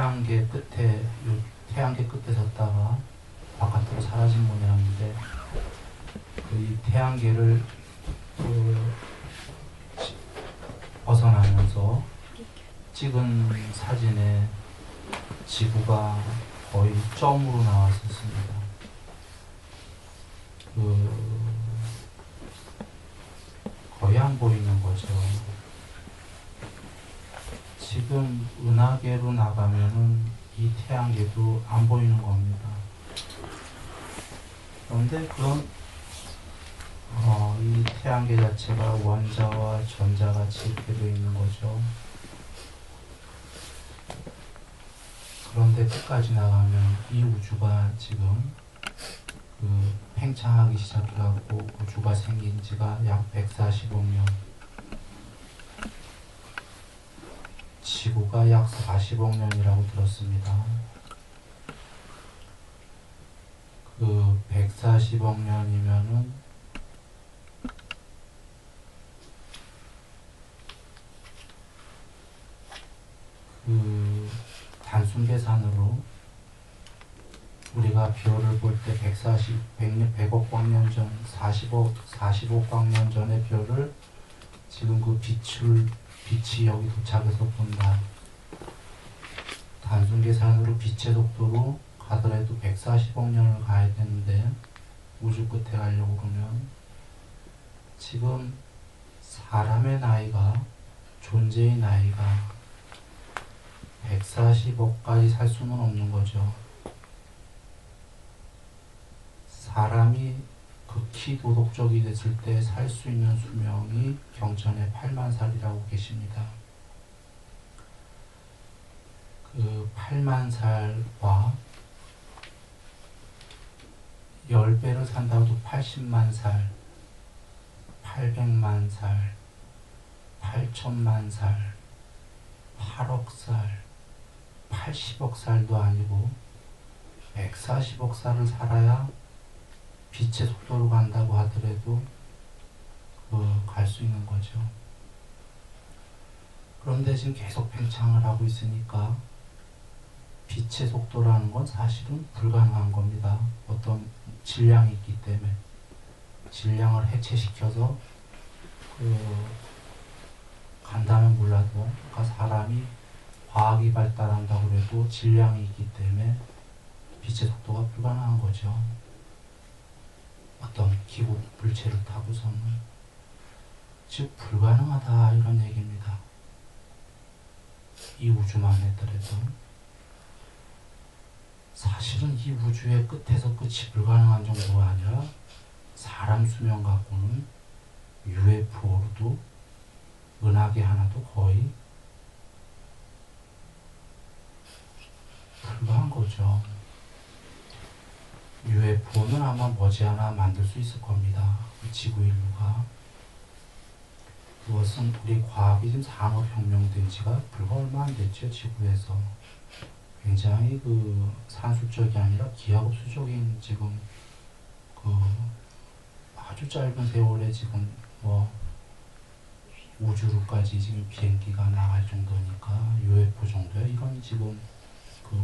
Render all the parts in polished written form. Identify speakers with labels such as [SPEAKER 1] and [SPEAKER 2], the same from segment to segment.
[SPEAKER 1] 태양계 끝에, 요 태양계 끝에 섰다가 바깥으로 사라진 모양인데, 이 태양계를 벗어나면서 찍은 사진에 지구가 거의 점으로 나왔었습니다. 거의 안 보이는 거죠. 지금 은하계로 나가면은 이 태양계도 안 보이는 겁니다. 그런데 이 태양계 자체가 원자와 전자같이 이렇게 되어 있는 거죠. 그런데 끝까지 나가면 이 우주가 지금 팽창하기 시작해갖고 우주가 생긴 지가 약 140억 년, 지구가 약 40억 년이라고 들었습니다. 140억 년이면은 단순 계산으로 우리가 별을 볼 때 100억 광년 전, 40억 광년 전의 별을 지금 빛이 여기 도착해서 본다. 단순 계산으로 빛의 속도로 가더라도 140억 년을 가야 되는데, 우주 끝에 가려고 그러면 지금 사람의 나이가, 존재의 나이가 140억까지 살 수는 없는 거죠. 사람이 극히 도덕적이 됐을 때 살 수 있는 수명이 경전에 8만 살이라고 계십니다. 8만 살과 10배를 산다고 해도 80만 살, 800만 살, 8천만 살, 8억 살, 80억 살도 아니고 140억 살을 살아야 빛의 속도로 간다고 하더라도 갈 수 있는 거죠. 그런데 지금 계속 팽창을 하고 있으니까 빛의 속도라는 건 사실은 불가능한 겁니다. 어떤 질량이 있기 때문에 질량을 해체시켜서 간다면 몰라도, 그러니까 사람이 과학이 발달한다고 해도 질량이 있기 때문에 빛의 속도가 불가능한 거죠. 어떤 기구 물체를 타고서는. 즉 불가능하다 이런 얘기입니다. 이 우주만 해더라도. 사실은 이 우주의 끝에서 끝이 불가능한 정도가 아니라 사람 수명 갖고는 UFO로도 은하계 하나도 거의 불가한 거죠. UFO는 아마 머지않아 만들 수 있을 겁니다. 지구 인류가. 그것은 우리 과학이 지금 산업혁명된 지가 불과 얼마 안 됐죠. 지구에서. 굉장히 산술적이 아니라 기하급수적인 지금 아주 짧은 세월에 지금 우주로까지 지금 비행기가 나갈 정도니까 UFO 정도야. 이건 지금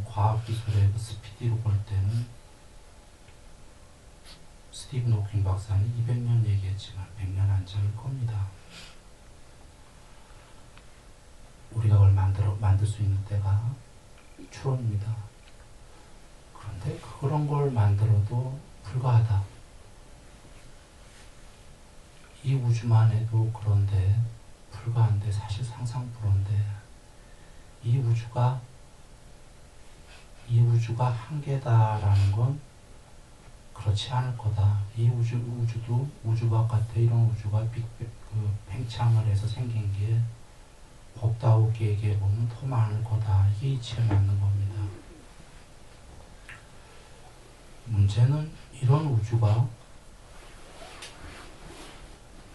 [SPEAKER 1] 과학기술의 스피디로 볼 때는 스티븐 호킹 박사는 200년 얘기했지만 100년 안 잡을 겁니다. 우리가 그걸 만들 수 있는 때가 추론입니다. 그런데 그런 걸 만들어도 불가하다. 이 우주만 해도 그런데 불가한데, 사실 상상 불허인데, 이 우주가 한계다라는 건 그렇지 않을 거다. 이 우주도 우주 바깥에 이런 우주가 팽창을 해서 생긴 게 법다우게 얘기해보면 더 많을 거다. 이게 이치에 맞는 겁니다. 문제는 이런 우주가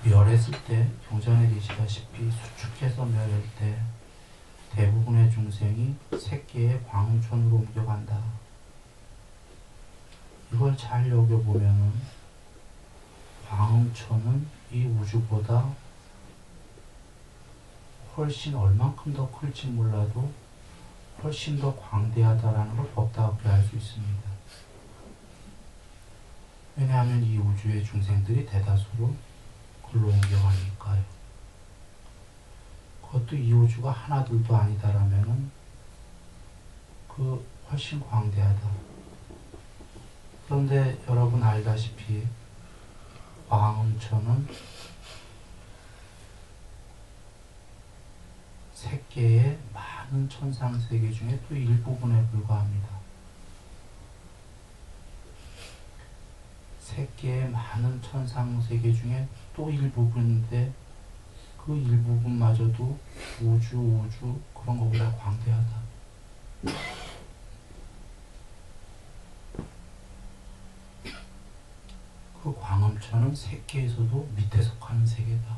[SPEAKER 1] 멸했을 때, 경전에 계시다시피 수축해서 멸할 때 대부분의 중생이 새끼의 광운천으로 옮겨간다. 이걸 잘 여겨보면은 광운천은 이 우주보다 훨씬 얼만큼 더 클지 몰라도 훨씬 더 광대하다라는 걸 법다하게 알 수 있습니다. 왜냐하면 이 우주의 중생들이 대다수로 글로 옮겨가니까요. 그것도 이 우주가 하나둘도 아니다라면은 그 훨씬 광대하다. 그런데 여러분 알다시피 광음천은 세계의 많은 천상세계 중에 또 일부분에 불과합니다. 세계의 많은 천상세계 중에 또 일부분인데 그 일부분마저도 우주 그런 것보다 광대하다. 그 광음천은 세계에서도 밑에 속하는 세계다.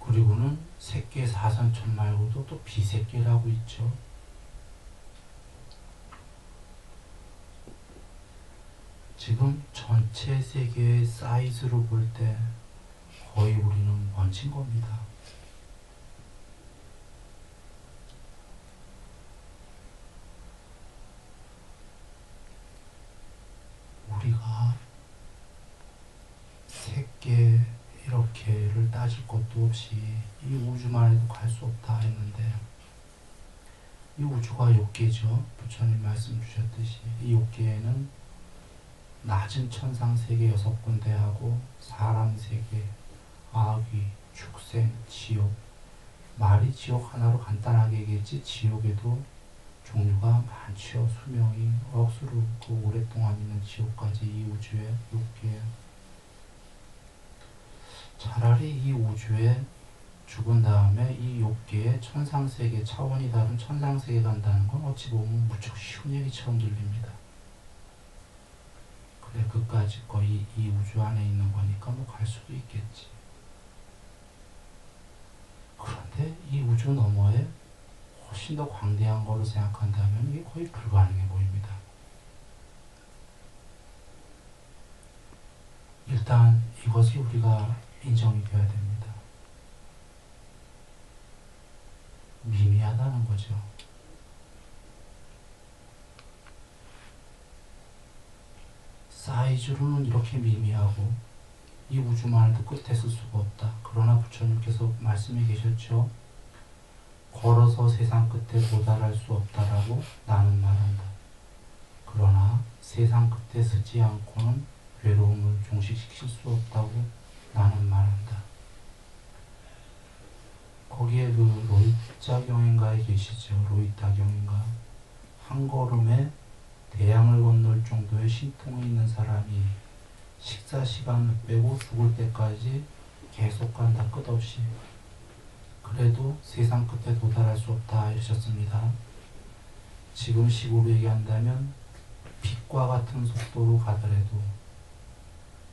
[SPEAKER 1] 그리고는 세계 사선천 말고도 또 비세계라고 있죠. 지금 전체 세계의 사이즈로 볼 때 거의 우리는 먼진 겁니다. 우리가 세계 이렇게를 따질 것도 없이 이 우주만 해도 갈 수 없다 했는데 이 우주가 6개죠. 부처님 말씀 주셨듯이 이 6개에는 낮은 천상세계 6군데하고 사람세계, 아귀, 축생, 지옥. 말이 지옥 하나로 간단하게 얘기했지 지옥에도 종류가 많죠. 수명이 억수로 오랫동안 있는 지옥까지 이 우주에 6개. 차라리 이 우주에 죽은 다음에 이 6개의 천상세계 차원이 다른 천상세계 간다는 건 어찌 보면 무척 쉬운 얘기처럼 들립니다. 그래 그까짓 거 이 우주 안에 있는 거니까 뭐 갈 수도 있겠지. 그런데 이 우주 너머에 훨씬 더 광대한 거로 생각한다면 이게 거의 불가능해 보입니다. 일단 이것이 우리가 인정이 되어야 됩니다. 미미하다는 거죠. 사이즈로는 이렇게 미미하고 이 우주만 해도 끝에 쓸 수가 없다. 그러나 부처님께서 말씀해 계셨죠. 걸어서 세상 끝에 도달할 수 없다라고 나는 말한다. 그러나 세상 끝에 서지 않고는 외로움을 종식시킬 수 없다고 나는 말한다. 거기에 그 로이타 경인가에 계시죠. 로이타 경인가. 한 걸음에 대양을 건널 정도의 신통이 있는 사람이 식사 시간을 빼고 죽을 때까지 계속 간다. 끝없이. 그래도 세상 끝에 도달할 수 없다 하셨습니다. 지금 식으로 얘기한다면 빛과 같은 속도로 가더라도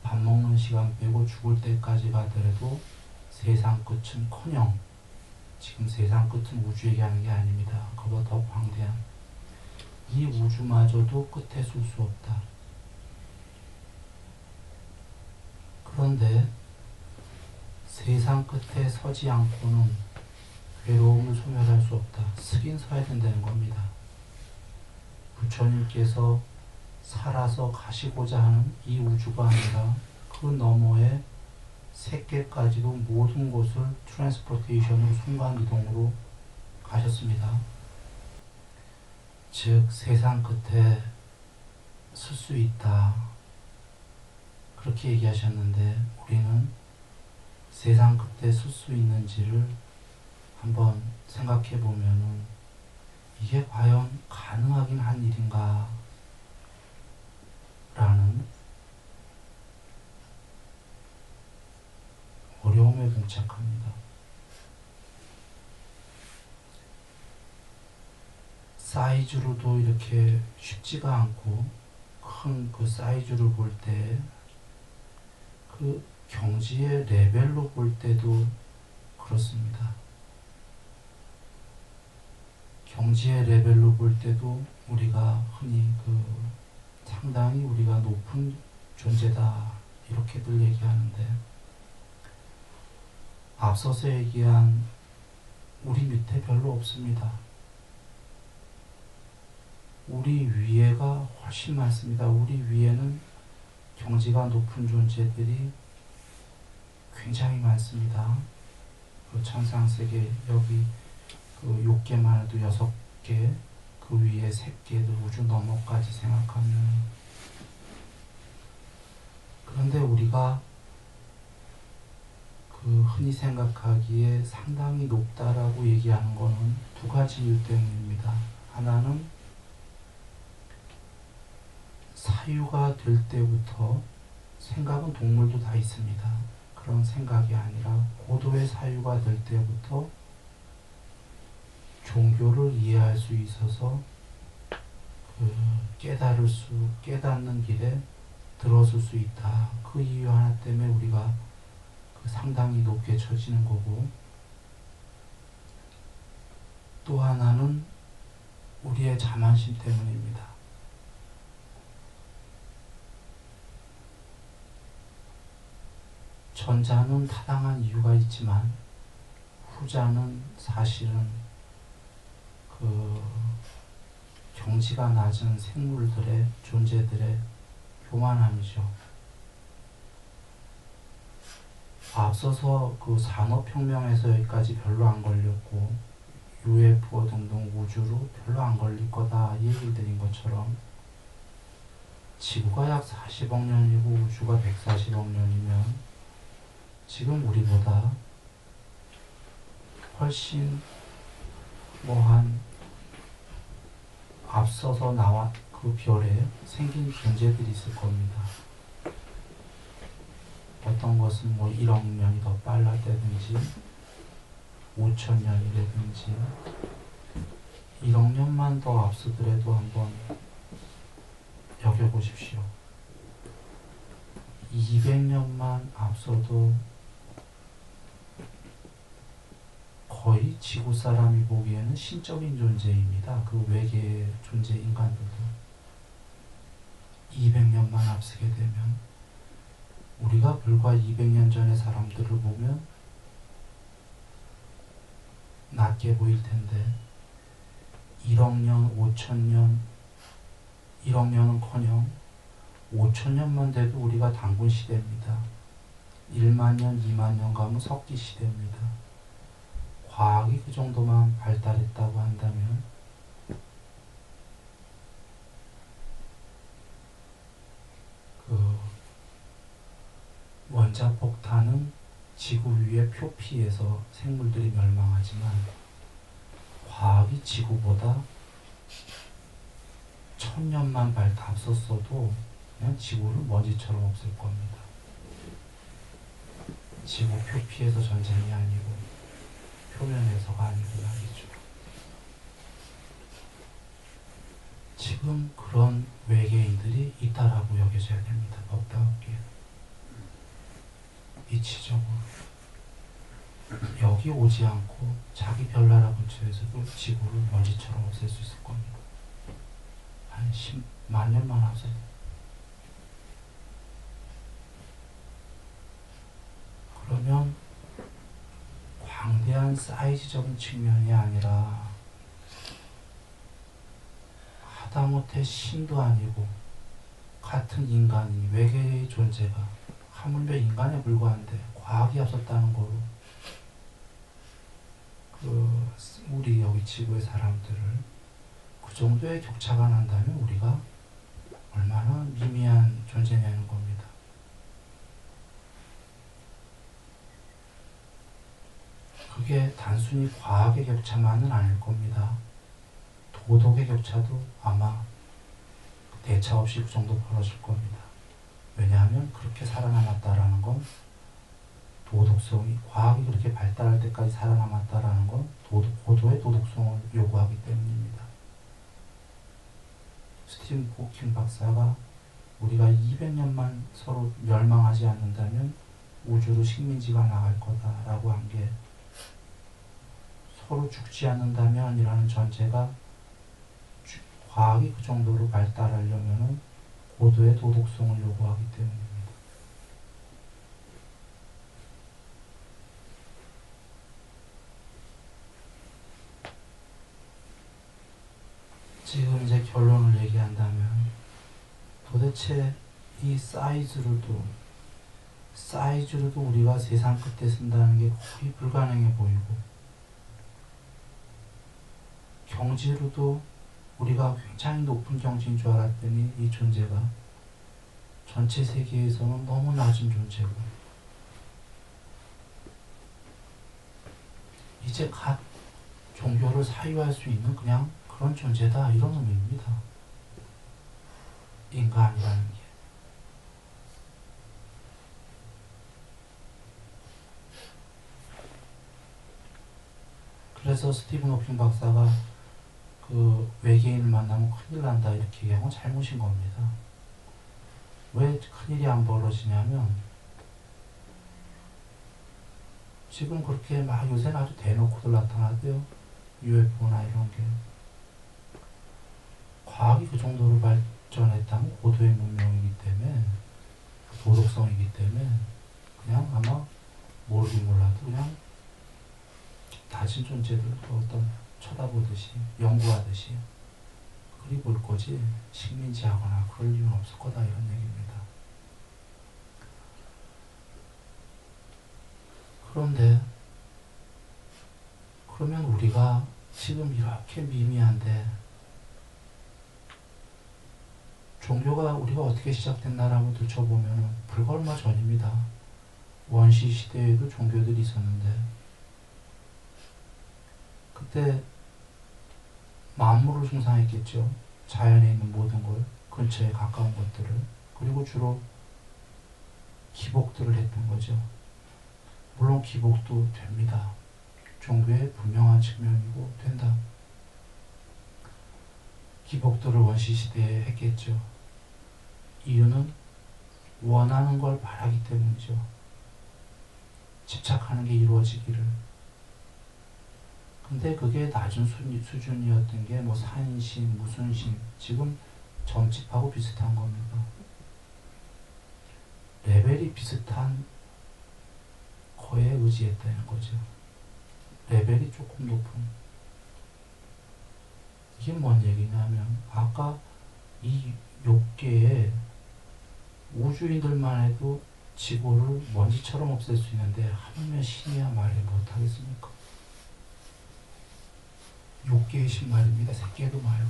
[SPEAKER 1] 밥 먹는 시간 빼고 죽을 때까지 가더라도 세상 끝은커녕 지금 세상 끝은 우주 얘기하는 게 아닙니다. 그보다 더 광대한 이 우주마저도 끝에 쓸 수 없다. 그런데 세상 끝에 서지 않고는 외로움을 소멸할 수 없다. 쓰긴 서야 된다는 겁니다. 부처님께서 살아서 가시고자 하는 이 우주가 아니라 그 너머에 세계까지도 모든 곳을 트랜스포테이션으로 순간이동으로 가셨습니다. 즉 세상 끝에 쓸 수 있다. 그렇게 얘기하셨는데 우리는 세상 끝에 쓸 수 있는지를 한번 생각해 보면은 이게 과연 가능하긴 한 일인가 라는 어려움에 봉착합니다. 사이즈로도 이렇게 쉽지가 않고 큰 그 사이즈를 볼 때 그 경지의 레벨로 볼 때도 그렇습니다. 경지의 레벨로 볼 때도 우리가 흔히 상당히 우리가 높은 존재다 이렇게들 얘기하는데 앞서서 얘기한 우리 밑에 별로 없습니다. 우리 위에가 훨씬 많습니다. 우리 위에는 경지가 높은 존재들이 굉장히 많습니다. 그 천상세계 여기 그 6개만 해도 6개, 그 위에 3개도 우주 너머까지 생각하면, 그런데 우리가 그 흔히 생각하기에 상당히 높다라고 얘기하는 것은 2가지 이유 때문입니다. 하나는 사유가 될 때부터 생각은 동물도 다 있습니다. 그런 생각이 아니라 고도의 사유가 될 때부터 종교를 이해할 수 있어서 깨닫는 길에 들어설 수 있다. 그 이유 하나 때문에 우리가 상당히 높게 처지는 거고, 또 하나는 우리의 자만심 때문입니다. 전자는 타당한 이유가 있지만 후자는 사실은 그 경지가 낮은 생물들의 존재들의 교만함이죠. 앞서서 그 산업혁명에서 여기까지 별로 안 걸렸고 UFO 등등 우주로 별로 안 걸릴 거다 얘기를 드린 것처럼, 지구가 약 40억 년이고 우주가 140억 년이면 지금 우리보다 훨씬 한 앞서서 나와 그 별에 생긴 존재들이 있을 겁니다. 어떤 것은 1억 년이 더 빨랐다든지 5천 년이라든지 1억 년만 더 앞서더라도 한번 여겨보십시오. 200년만 앞서도 거의 지구 사람이 보기에는 신적인 존재입니다. 그 외계의 존재 인간들도. 200년만 앞서게 되면 우리가 불과 200년 전의 사람들을 보면 낮게 보일 텐데 1억 년, 5천 년, 1억 년은커녕 5천 년만 돼도 우리가 단군 시대입니다. 1만 년, 2만 년 가면 석기 시대입니다. 과학이 그 정도만 발달했다고 한다면 그 원자폭탄은 지구 위의 표피에서 생물들이 멸망하지만 과학이 지구보다 1000년만 앞섰어도 그냥 지구를 먼지처럼 없앨 겁니다. 지구 표피에서 전쟁이 아니고 표면에서가 아니고 말이죠. 지금 그런 외계인들이 있다라고 여겨져야 됩니다. 법다우게 이치적으로 여기 오지 않고 자기 별나라 근처에서도 지구를 먼지처럼 없앨 수 있을 겁니다. 한 10만 년만 앞서. 그러면 광대한 사이즈적인 측면이 아니라 하다못해 신도 아니고 같은 인간이 외계의 존재가 하물며 인간에 불과한데 과학이 앞섰다는 거로 우리 여기 지구의 사람들을 그 정도의 격차가 난다면 우리가 얼마나 미미한 존재냐는 겁니다. 그게 단순히 과학의 격차만은 아닐 겁니다. 도덕의 격차도 아마 대차 없이 그 정도 벌어질 겁니다. 왜냐하면 그렇게 살아남았다라는 건 도덕성이, 과학이 그렇게 발달할 때까지 살아남았다라는 건 고도의 도덕성을 요구하기 때문입니다. 스티븐 호킹 박사가 우리가 200년만 서로 멸망하지 않는다면 우주로 식민지가 나갈 거다라고 한 게 서로 죽지 않는다면 이라는 전제가 과학이 그 정도로 발달하려면 고도의 도덕성을 요구하기 때문입니다. 그런데 결론을 얘기한다면 도대체 이 사이즈로도 우리가 세상 끝에 쓴다는 게 거의 불가능해 보이고, 경지로도 우리가 굉장히 높은 경지인 줄 알았더니 이 존재가 전체 세계에서는 너무 낮은 존재고, 이제 갓 종교를 사유할 수 있는 그냥 그런 존재다, 이런 의미입니다. 인간이라는 게. 그래서 스티븐 호킹 박사가 그 외계인을 만나면 큰일 난다 이렇게 얘기한 건 잘못인 겁니다. 왜 큰일이 안 벌어지냐면, 지금 그렇게 막 요새는 아주 대놓고들 나타나대요. UFO나 이런 게. 과학이 그 정도로 발전했다면 고도의 문명이기 때문에, 도덕성이기 때문에 그냥 아마 모르긴 몰라도 그냥 다진 존재들 어떤 쳐다보듯이 연구하듯이 그리 볼 거지 식민지하거나 그럴 이유는 없을 거다, 이런 얘기입니다. 그런데 그러면 우리가 지금 이렇게 미미한데, 종교가 우리가 어떻게 시작됐나라고 들춰보면 불과 얼마 전입니다. 원시 시대에도 종교들이 있었는데, 그때 만물을 숭상했겠죠. 자연에 있는 모든 걸, 근처에 가까운 것들을, 그리고 주로 기복들을 했던 거죠. 물론 기복도 됩니다. 종교의 분명한 측면이고 된다. 기복들을 원시시대에 했겠죠. 이유는 원하는 걸 바라기 때문이죠. 집착하는 게 이루어지기를. 근데 그게 낮은 수준이었던 게 뭐 산신, 무슨 신, 지금 점집하고 비슷한 겁니다. 레벨이 비슷한 거에 의지했다는 거죠. 레벨이 조금 높은. 이게 뭔 얘기냐면, 아까 이 6개의 우주인들만 해도 지구를 먼지처럼 없앨 수 있는데 하물며 신이야 말을 못하겠습니까? 6개의 신 말입니다. 3개도 말고.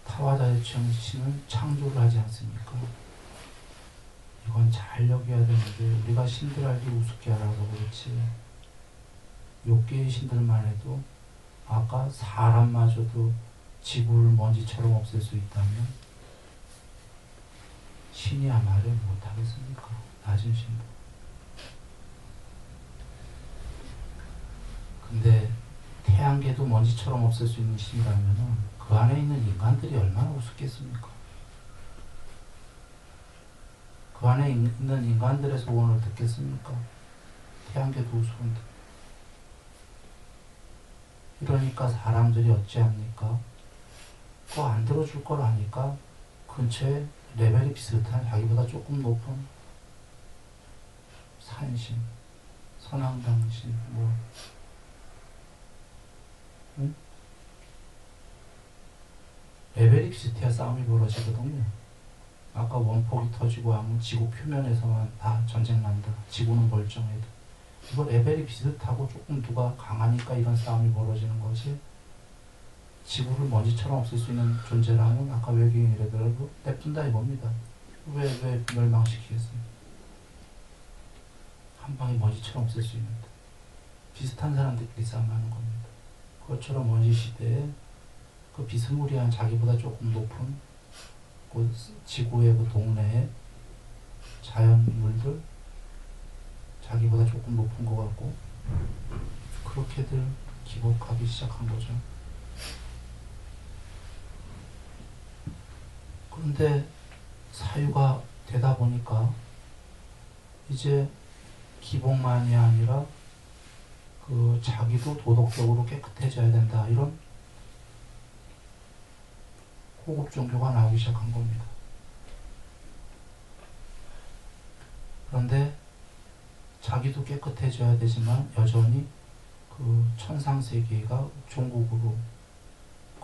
[SPEAKER 1] 타와다이청 신은 창조를 하지 않습니까? 이건 잘 여겨야 되는데 우리가 신들 알기 우습게 알아서 그렇지, 6개의 신들만 해도 아까 사람마저도 지구를 먼지처럼 없앨 수 있다면 신이야 말을 못하겠습니까? 낮은 신도. 근데 태양계도 먼지처럼 없앨 수 있는 신이라면 그 안에 있는 인간들이 얼마나 우습겠습니까? 그 안에 있는 인간들의 소원을 듣겠습니까? 태양계도 우스운데. 이러니까 사람들이 어찌합니까? 그거 안 들어줄 걸 아니까 근처에 레벨이 비슷한 자기보다 조금 높은 산신, 선왕당신, 뭐 응? 레벨이 비슷해야 싸움이 벌어지거든요. 아까 원폭이 터지고 하면 지구 표면에서만 다 전쟁 난다. 지구는 멀쩡해도. 이거 레벨이 비슷하고 조금 누가 강하니까 이런 싸움이 벌어지는 거지. 지구를 먼지처럼 없앨 수 있는 존재라면 아까 외계인이라더라도 냅둔다 이겁니다. 왜 멸망시키겠어요? 한 방에 먼지처럼 없앨 수 있는데. 비슷한 사람들끼리 싸움하는 겁니다. 그것처럼 원시 시대에 그 비스무리한 자기보다 조금 높은 그 지구의 그 동네에 자연물들, 자기보다 조금 높은 것 같고 그렇게들 기복하기 시작한 거죠. 그런데 사유가 되다 보니까 이제 기복만이 아니라 그 자기도 도덕적으로 깨끗해져야 된다, 이런 고급 종교가 나오기 시작한 겁니다. 그런데 자기도 깨끗해져야 되지만 여전히 그 천상세계가 종국으로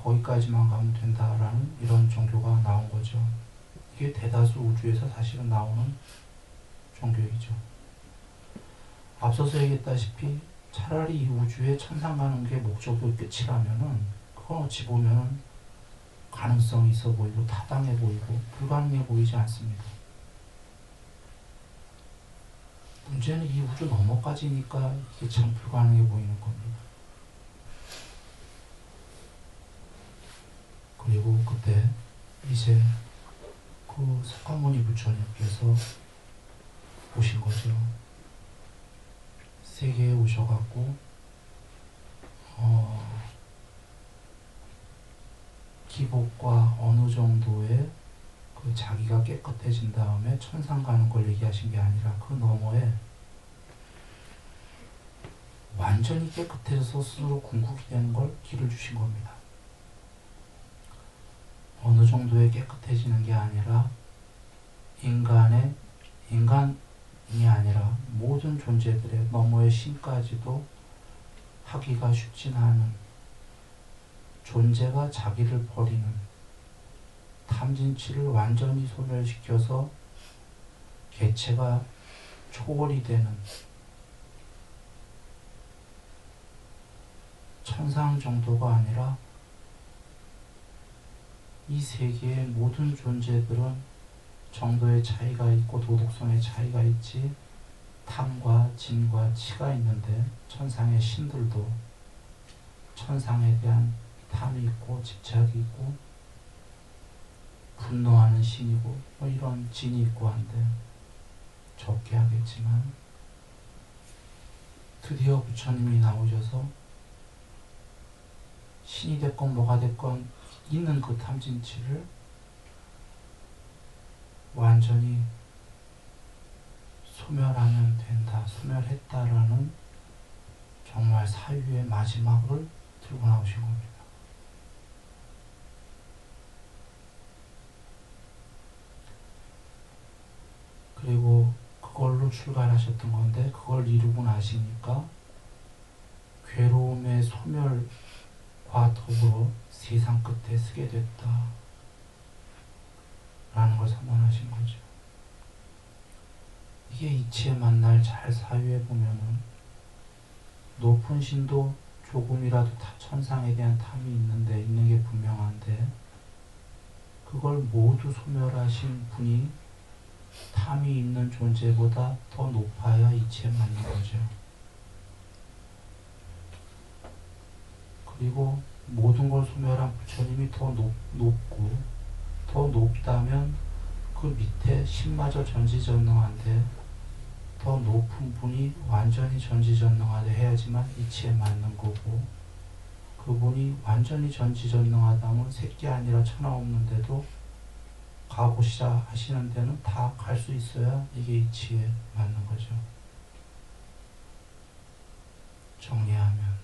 [SPEAKER 1] 거기까지만 가면 된다라는 이런 종교가 나온 거죠. 이게 대다수 우주에서 사실은 나오는 종교이죠. 앞서서 얘기했다시피 차라리 이 우주에 천상 가는 게 목적이고 끝이라면은 그건 어찌 보면은 가능성이 있어 보이고 타당해 보이고 불가능해 보이지 않습니다. 문제는 이 우주 너머까지니까 이게 참 불가능해 보이는 겁니다. 그리고 그때 이제 그 석가모니 부처님께서 오신 거죠. 세계에 오셔갖고 기복과 어느 정도의 그 자기가 깨끗해진 다음에 천상 가는 걸 얘기하신 게 아니라 그 너머에 완전히 깨끗해져서 스스로 궁극이 되는 걸 길을 주신 겁니다. 어느 정도의 깨끗해지는 게 아니라 인간이 아니라 모든 존재들의 너머의 신까지도 하기가 쉽진 않은 존재가 자기를 버리는 탐진치를 완전히 소멸시켜서 개체가 초월이 되는 천상 정도가 아니라 이 세계의 모든 존재들은 정도의 차이가 있고 도덕성의 차이가 있지 탐과 진과 치가 있는데 천상의 신들도 천상에 대한 탐이 있고 집착이 있고 분노하는 신이고 뭐 이런 진이 있고 한데 적게 하겠지만 드디어 부처님이 나오셔서 신이 됐건 뭐가 됐건 있는 그 탐진치를 완전히 소멸하면 된다, 소멸했다라는 정말 사유의 마지막을 들고 나오신 겁니다. 그리고 그걸로 출발하셨던 건데 그걸 이루고 나시니까 괴로움의 소멸과 더불어 세상 끝에 서게 됐다 라는 걸 선언하신 거죠. 이게 이치에 만날 잘 사유해 보면은 높은 신도 조금이라도 천상에 대한 탐이 있는데 있는 게 분명한데 그걸 모두 소멸하신 분이 탐이 있는 존재보다 더 높아야 이치에 맞는 거죠. 그리고 모든 걸 소멸한 부처님이 더 높고 더 높다면 그 밑에 신마저 전지전능한데 더 높은 분이 완전히 전지전능하게 해야지만 이치에 맞는 거고 그분이 완전히 전지전능하다면 새끼 아니라 천하 없는데도 가보시자 하시는 데는 다 갈 수 있어야 이게 이치에 맞는 거죠. 정리하면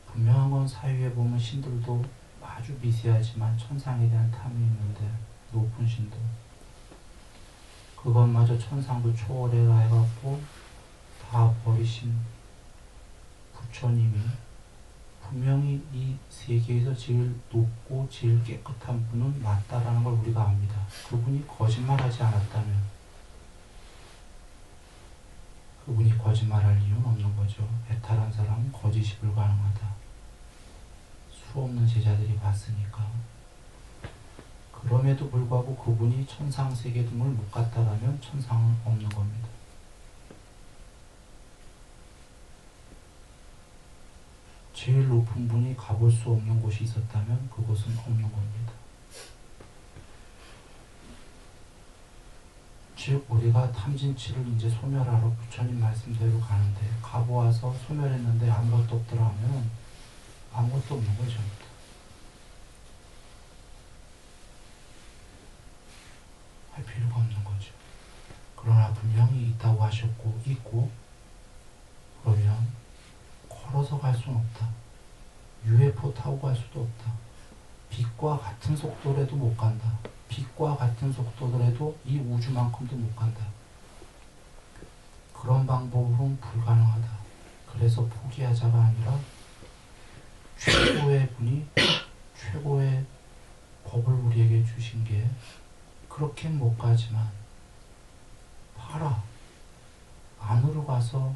[SPEAKER 1] 분명한 건 사유에 보면 신들도 아주 미세하지만 천상에 대한 탐이 있는데 높은 신도 그것마저 천상도 초월해라 해갖고 다 버리신 부처님이 분명히 이 세계에서 제일 높고 제일 깨끗한 분은 맞다라는 걸 우리가 압니다. 그분이 거짓말하지 않았다면 그분이 거짓말할 이유는 없는 거죠. 해탈한 사람은 거짓이 불가능하다. 수없는 제자들이 봤으니까. 그럼에도 불구하고 그분이 천상세계 등을 못 갔다라면 천상은 없는 겁니다. 제일 높은 분이 가볼 수 없는 곳이 있었다면 그곳은 없는 겁니다. 즉 우리가 탐진치를 이제 소멸하러 부처님 말씀대로 가는데 가보아서 소멸했는데 아무것도 없더라 하면 아무것도 없는 거죠. 할 필요가 없는 거죠. 그러나 분명히 있다고 하셨고 있고 그러면 걸어서 갈 수는 없다. UFO 타고 갈 수도 없다. 빛과 같은 속도라도 못 간다. 빛과 같은 속도더라도 이 우주만큼도 못 간다. 그런 방법으로는 불가능하다. 그래서 포기하자가 아니라 최고의 분이 최고의 법을 우리에게 주신 게 그렇게 못 가지만 봐라, 안으로 가서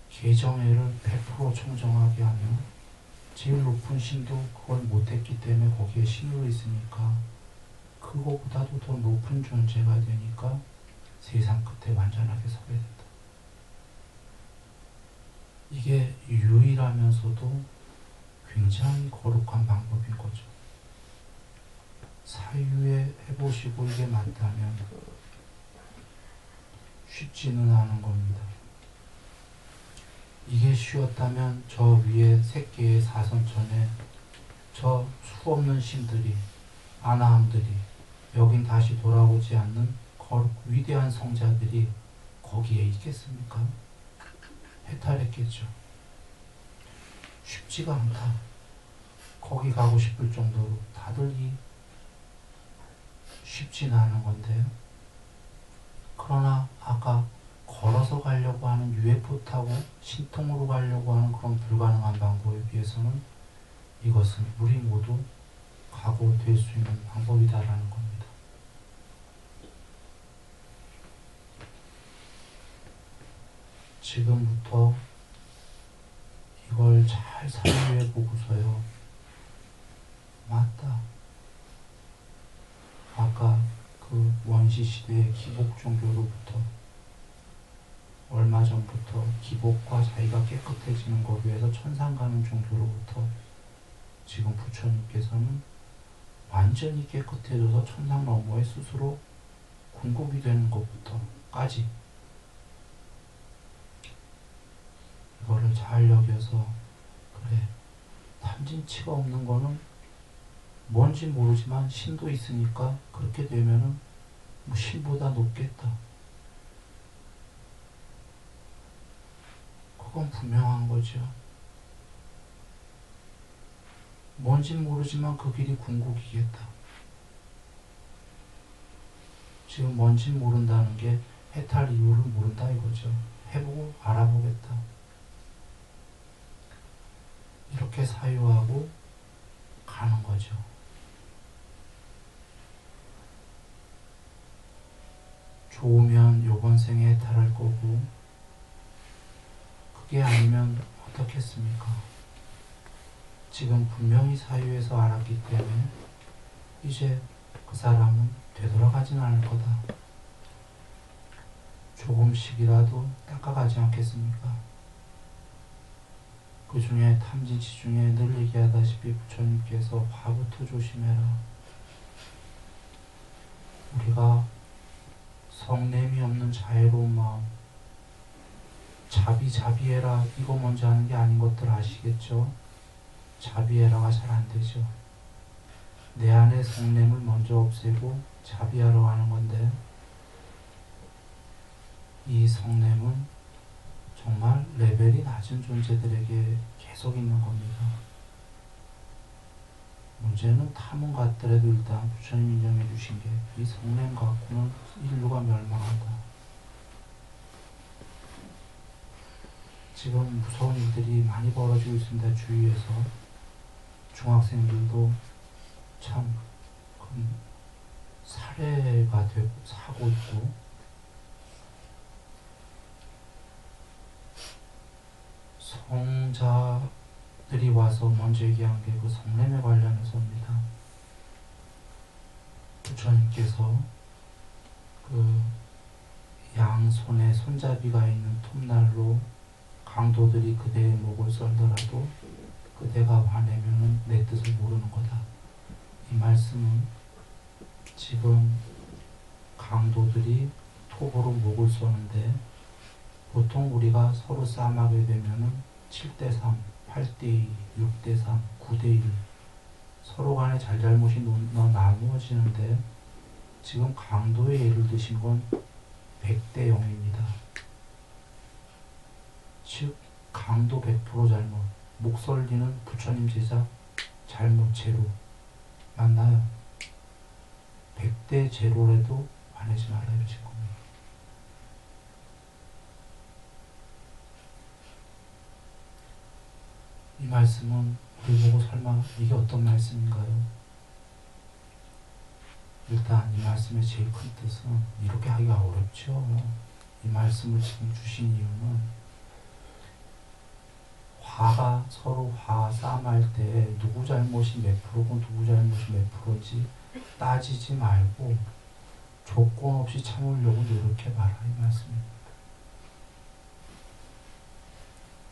[SPEAKER 1] 계정애를 100% 청정하게 하면 제일 높은 신도 그걸 못했기 때문에 거기에 신으로 있으니까 그거보다도 더 높은 존재가 되니까 세상 끝에 완전하게 서게 된다. 이게 유일하면서도 굉장히 거룩한 방법인 거죠. 사유에 해보시고 이게 맞다면 쉽지는 않은 겁니다. 이게 쉬웠다면 저 위에 새끼의 사선천에 저 수없는 신들이, 아나함들이, 여긴 다시 돌아오지 않는 거룩 위대한 성자들이 거기에 있겠습니까? 해탈했겠죠. 쉽지가 않다. 거기 가고 싶을 정도로 다들 쉽지는 않은 건데요. 그러나 아까 걸어서 가려고 하는 UFO 타고 신통으로 가려고 하는 그런 불가능한 방법에 비해서는 이것은 우리 모두 각오될 수 있는 방법이다라는 겁니다. 지금부터 이걸 잘 사유해 보고서요. 맞다. 아까 그 원시시대의 기복 종교로부터 얼마 전부터 기복과 자기가 깨끗해지는 것 위해서 천상 가는 종교로부터 지금 부처님께서는 완전히 깨끗해져서 천상 너머에 스스로 궁극이 되는 것부터까지 이거를 잘 여겨서 그래, 탐진치가 없는 거는 뭔지 모르지만 신도 있으니까 그렇게 되면은 뭐 신보다 높겠다. 그건 분명한 거죠. 뭔진 모르지만 그 길이 궁극이겠다. 지금 뭔진 모른다는 게 해탈 이유를 모른다 이거죠. 해보고 알아보겠다. 이렇게 사유하고 가는 거죠. 좋으면 요번 생에 해탈할 거고 그게 아니면 어떻겠습니까? 지금 분명히 사유에서 알았기 때문에 이제 그 사람은 되돌아가진 않을 거다. 조금씩이라도 닦아가지 않겠습니까? 그 중에 탐진치 중에 늘 얘기하다시피 부처님께서 화부터 조심해라. 우리가 성냄이 없는 자애로운 마음, 자비해라 이거 먼저 하는 게 아닌 것들 아시겠죠? 자비해라가 잘 안 되죠. 내 안에 성냄을 먼저 없애고 자비하러 가는 건데 이 성냄은 정말 레벨이 낮은 존재들에게 계속 있는 겁니다. 문제는 탐은 같더라도 일단 부처님 인정해 주신 게 이 성냄 갖고는 인류가 멸망한다. 지금 무서운 일들이 많이 벌어지고 있습니다. 주위에서. 중학생들도 참 살해가 되고 사고 있고 성자들이 와서 먼저 얘기한 게 그 성냄에 관련해서입니다. 부처님께서 그 양손에 손잡이가 있는 톱날로 강도들이 그대의 목을 썰더라도 그대가 화내면은 내 뜻을 모르는 거다. 이 말씀은 지금 강도들이 톱으로 목을 쏘는데 보통 우리가 서로 싸움하게 되면은 7대3, 8대2, 6대3, 9대1 서로 간에 잘잘못이 나누어지는데 지금 강도의 예를 드신 건 100대 0입니다. 즉 강도 100% 잘못, 목설리는 부처님 제자 잘못 제로 맞나요? 100대 제로라도 화내지 말아요 지금. 이 말씀은 우리 보고 설마 이게 어떤 말씀인가요? 일단 이 말씀의 제일 큰 뜻은 이렇게 하기가 어렵죠. 이 말씀을 지금 주신 이유는 화가 서로 화 싸움할 때 누구 잘못이 몇 프로고 누구 잘못이 몇 프로인지 따지지 말고 조건 없이 참으려고 노력해봐라 이 말씀입니다.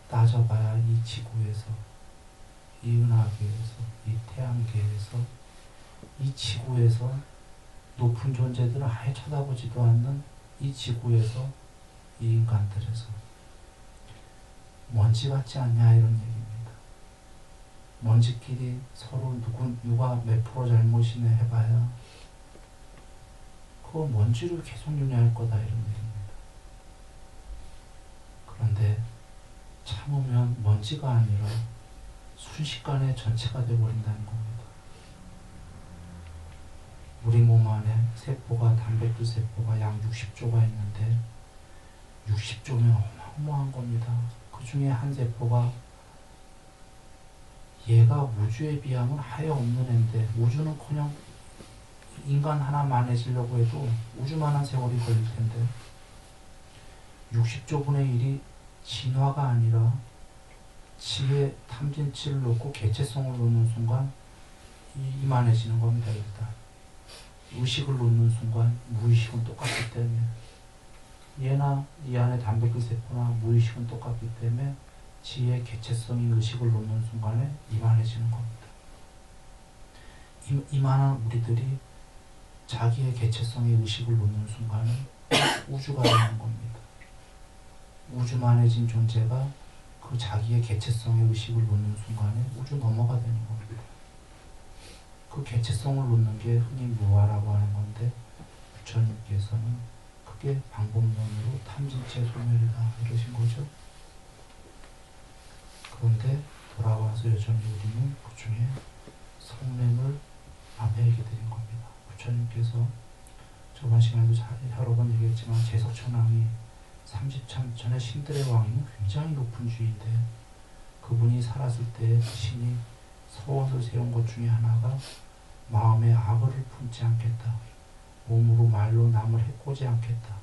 [SPEAKER 1] 따져봐야 이 지구에서, 이 은하계에서, 이 태양계에서, 이 지구에서 높은 존재들은 아예 쳐다보지도 않는 이 지구에서, 이 인간들에서 먼지 같지 않냐 이런 얘기입니다. 먼지끼리 서로 누가 몇 프로 잘못이네 해봐야 그 먼지를 계속 유지할 거다 이런 얘기입니다. 그런데 참으면 먼지가 아니라 순식간에 전체가 되어버린다는 겁니다. 우리 몸 안에 세포가, 단백질 세포가 약 60조가 있는데 60조면 어마어마한 겁니다. 그 중에 한 세포가 얘가 우주에 비하면 아예 없는 애인데 우주는 그냥 인간 하나 만해지려고 해도 우주만한 세월이 걸릴 텐데 60조분의 1이 진화가 아니라 지에 탐진치를 놓고 개체성을 놓는 순간 이만해지는 겁니다. 일단 의식을 놓는 순간 무의식은 똑같기 때문에 얘나 이 안에 단백질 세포나 무의식은 똑같기 때문에 지의 개체성이 의식을 놓는 순간에 이만해지는 겁니다. 이만한 우리들이 자기의 개체성의 의식을 놓는 순간에 우주가 되는 겁니다. 우주만해진 존재가 그 자기의 개체성의 의식을 놓는 순간에 우주 넘어가 되는 겁니다. 그 개체성을 놓는 게 흔히 무아라고 하는 건데 부처님께서는 그게 방법론으로 탐진체 소멸이다 이러신 거죠. 그런데 돌아와서 여전히 우리는 그 중에 성냄을 앞에 얘기 드린 겁니다. 부처님께서 저번 시간에도 여러 번 얘기했지만 제석천왕이 30참 전에 신들의 왕이면 굉장히 높은 주인데 그분이 살았을 때 신이 서원을 세운 것 중에 하나가 마음에 악을 품지 않겠다. 몸으로 말로 남을 해코지 않겠다.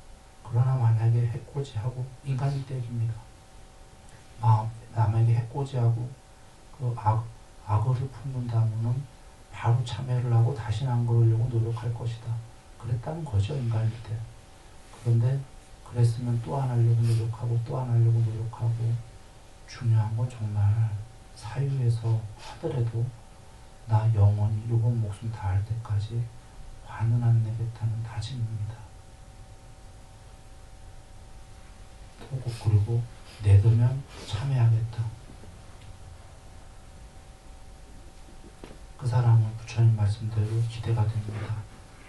[SPEAKER 1] 그러나 만약에 해코지하고 인간일 때 얘기입니다. 남에게 해코지하고 그 악을 품는다면은 바로 참회를 하고 다시는 안 그러려고 노력할 것이다. 그랬다는 거죠, 인간일 때. 그런데 그랬으면 또 안 하려고 노력하고 또 안 하려고 노력하고 중요한 건 정말 사유에서 하더라도 나 영원히 이번 목숨 다할 때까지 화는 안 내겠다는 다짐입니다. 그리고 내두면 참여하겠다. 그 사람은 부처님 말씀대로 기대가 됩니다.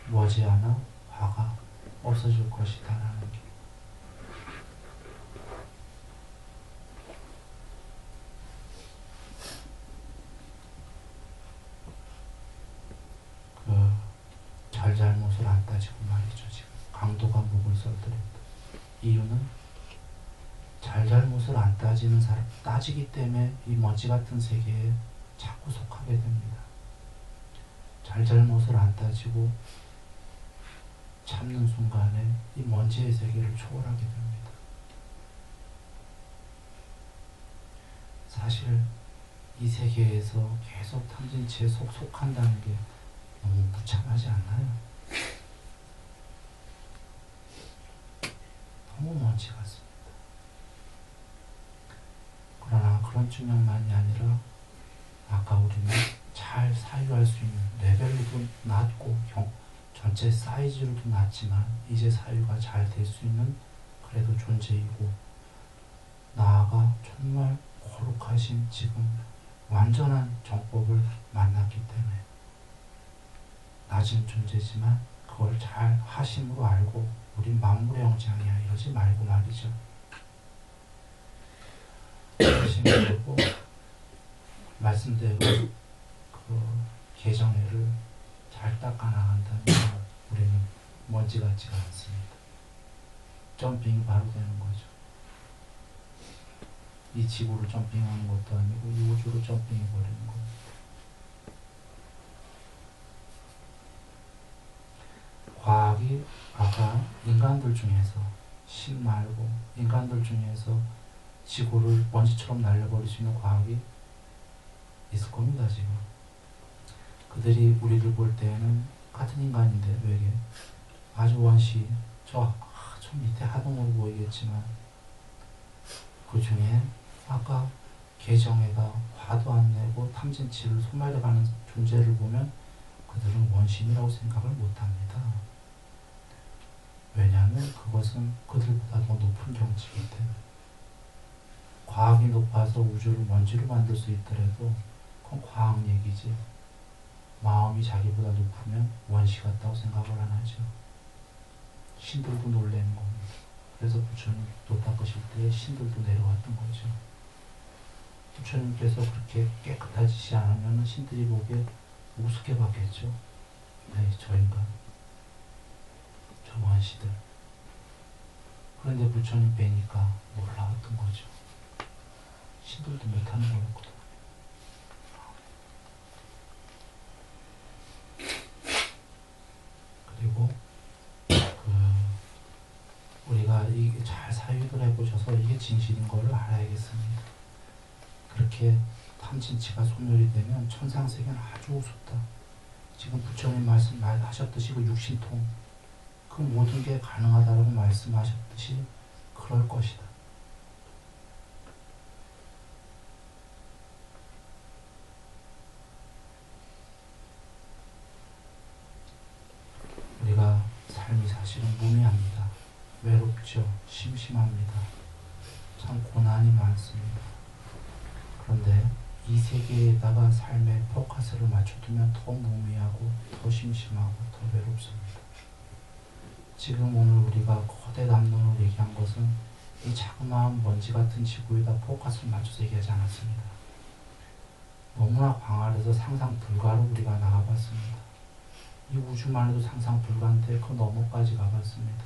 [SPEAKER 1] 머지않아 화가 없어질 것이다 라는 게. 잘잘못을 안 따지고 말이죠. 지금 강도가 목을 썰더랬다. 이유는 잘잘못을 안 따지는 사람, 따지기 때문에 이 먼지 같은 세계에 자꾸 속하게 됩니다. 잘잘못을 안 따지고 참는 순간에 이 먼지의 세계를 초월하게 됩니다. 사실 이 세계에서 계속 탐진치에 속한다는 게 너무 무참하지 않나요? 너무 먼지 같습니다. 그러나 그런 측면만이 아니라 아까 우리는 잘 사유할 수 있는 레벨도 낮고 전체 사이즈도 낮지만 이제 사유가 잘 될 수 있는 그래도 존재이고 나아가 정말 거룩하신 지금 완전한 정법을 만났기 때문에 낮은 존재지만 그걸 잘 하심으로 알고 우리 만물의 영장이야 이러지 말고 말이죠. 하심을 알고 말씀대로 그 개정회를 잘 닦아 나간다면 우리는 먼지 같지가 않습니다. 점핑이 바로 되는 거죠. 이 지구를 점핑하는 것도 아니고 이 우주를 점핑해버리는 겁니다. 과학이 아까 인간들 중에서 신 말고 인간들 중에서 지구를 먼지처럼 날려버릴 수 있는 과학이 있을 겁니다. 지금 그들이 우리를 볼 때에는 같은 인간인데 외계 아주 원시 저 밑에 하등으로 보이겠지만 그 중에 아까 개정애가 화도 안 내고 탐진치를 소멸해가는 존재를 보면 그들은 원신이라고 생각을 못합니다. 왜냐하면 그것은 그들보다 더 높은 경지이기 때문에. 과학이 높아서 우주를 먼지로 만들 수 있더라도 그건 과학 얘기지. 마음이 자기보다 높으면 원시 같다고 생각을 안 하죠. 신들도 놀라는 겁니다. 그래서 부처님 도 닦으실 때 신들도 내려왔던 거죠. 부처님께서 그렇게 깨끗하지 않으면 신들이 보기에 우습게 봤겠죠. 네, 저 인간, 저 원시들. 그런데 부처님 뵈니까 놀라웠던 거죠. 신들도 못하는 거였거든. 그리고 우리가 이게 잘 사유를 해보셔서 이게 진실인 걸 알아야겠습니다. 그렇게 탐진치가 소멸이 되면 천상세계는 아주 우습다. 지금 부처님 말씀하셨듯이 그 육신통 그 모든 게 가능하다라고 말씀하셨듯이 그럴 것이다. 우리가 삶이 사실은 무미합니다. 외롭죠. 심심합니다. 참 고난이 많습니다. 그런데 이 세계에다가 삶의 포커스를 맞춰두면 더 무미하고 더 심심하고 더 외롭습니다. 지금 오늘 우리가 거대 담론을 얘기한 것은 이 자그마한 먼지 같은 지구에다 포커스를 맞춰서 얘기하지 않았습니다. 너무나 광활해서 상상 불가로 우리가 나가봤습니다. 이 우주만 해도 상상 불가인데 그 너머까지 가봤습니다.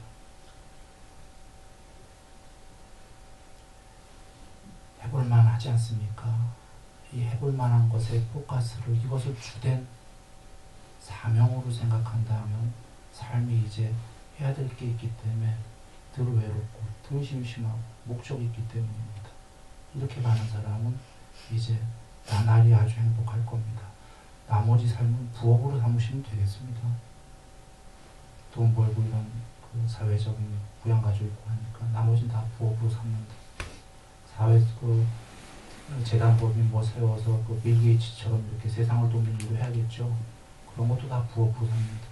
[SPEAKER 1] 해볼만 하지 않습니까? 이 해볼만한 것에 포커스를 이것을 주된 사명으로 생각한다면 삶이 이제 해야 될 게 있기 때문에 덜 외롭고 덜 심심하고 목적이 있기 때문입니다. 이렇게 가는 사람은 이제 나날이 아주 행복할 겁니다. 나머지 삶은 부업으로 삼으시면 되겠습니다. 돈 벌고 이런 그 사회적인 부양가지고 있고 하니까 나머지는 다 부업으로 삼는다. 사회 그 재단법인 뭐 세워서 그 빌 게이츠처럼 이렇게 세상을 돕는 일을 해야겠죠. 그런 것도 다 부업으로 삽니다.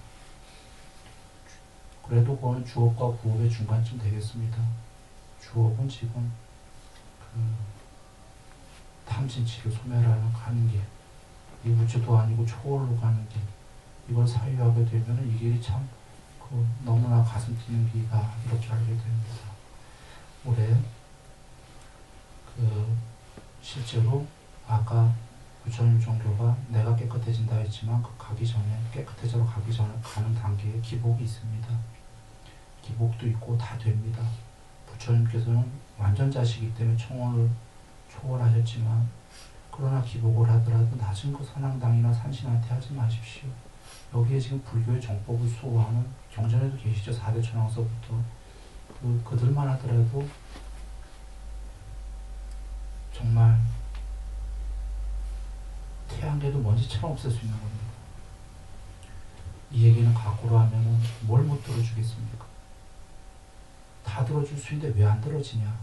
[SPEAKER 1] 그래도 그거는 주업과 부업의 중간쯤 되겠습니다. 주업은 지금 그 탐진치를 소멸하는 가는 길, 이 우주도 아니고 초월로 가는 길, 이걸 사유하게 되면 이 길이 참 그 너무나 가슴 뛰는 길이다 이렇게 알게 됩니다. 올해 그 실제로 아까 부처님 종교가 내가 깨끗해진다 했지만 그 가기 전에 깨끗해져 가기 전에 가는 단계에 기복이 있습니다. 기복도 있고 다 됩니다. 부처님께서는 완전 자시기 때문에 청원을 초월하셨지만 그러나 기복을 하더라도 낮은 그 선앙당이나 산신한테 하지 마십시오. 여기에 지금 불교의 정법을 수호하는 경전에도 계시죠. 4대 천왕서부터 그들만 하더라도 정말 태양계도 먼지처럼 없앨 수 있는 겁니다. 이 얘기는 거꾸로 하면은 뭘 못 들어주겠습니까? 다 들어줄 수 있는데 왜 안 들어지냐?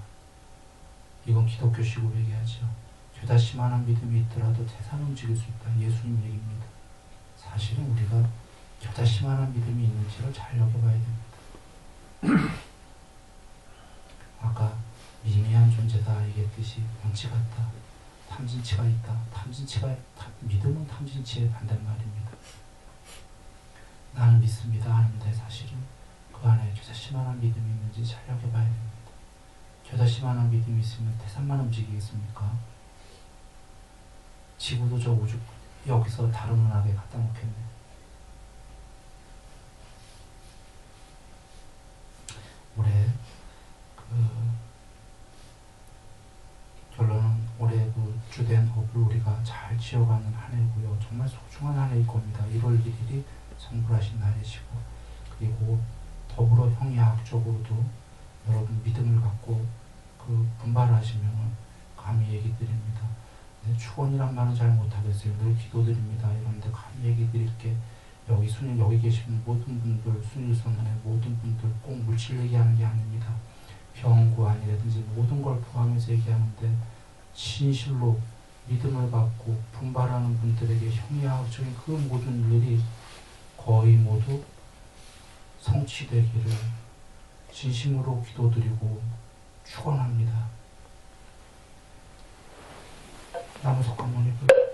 [SPEAKER 1] 이건 기독교식으로 얘기하죠. 죄다 심한한 믿음이 있더라도 태산 움직일 수 있다. 예수님 얘기입니다. 사실은 우리가 죄다 심한한 믿음이 있는지를 잘 여겨봐야 됩니다. 아까 미미한 존재다 얘기했듯이 먼지 같다. 탐진치가 있다. 믿음은 탐진치의 반대말입니다. 나는 믿습니다 하는데 사실은 그 안에 죄다 심한한 믿음이 있는지 잘 여겨봐야 됩니다. 죄다 심한한 믿음이 있으면 태산만 움직이겠습니까? 지구도 저 우주 여기서 다른 은하계 갖다 놓겠네. 올해 그 결론 잘 지어가는 한 해고요. 정말 소중한 한 해일 겁니다. 1월 1일이 성불하신 날이시고, 그리고 더불어 형이학적으로도 여러분 믿음을 갖고 분발하시면 감히 얘기 드립니다. 축원이란 말은 잘 못하겠어요. 늘 기도드립니다. 여러분들 감히 얘기 드릴게, 여기 계신 모든 분들, 순일선언의 모든 분들 꼭 물질 얘기하는 게 아닙니다. 병구안이라든지 모든 걸 포함해서 얘기하는데, 진실로 믿음을 갖고 분발하는 분들에게 형이학적인 그 모든 일이 거의 모두 성취되기를 진심으로 기도드리고 축원합니다. 나무석 한번 해볼게요.